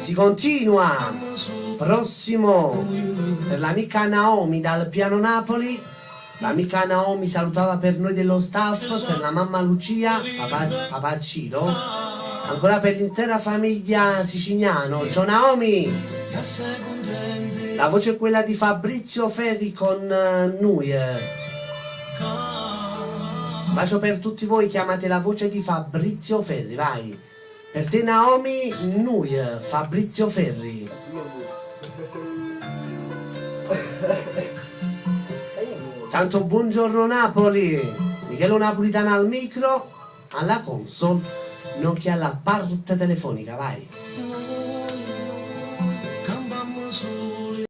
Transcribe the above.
Si continua. Prossimo per l'amica Naomi dal Piano Napoli. L'amica Naomi salutava per noi dello staff, per la mamma Lucia, papà Ciro, ancora per l'intera famiglia Sicignano. Ciao Naomi! La voce è quella di Fabrizio Ferri con noi. Bacio per tutti voi, chiamate la voce di Fabrizio Ferri, vai. Per te Naomi, noi, Fabrizio Ferri. Tanto buongiorno Napoli, Michelo Napolitano al micro, alla console, nonché alla parte telefonica, vai.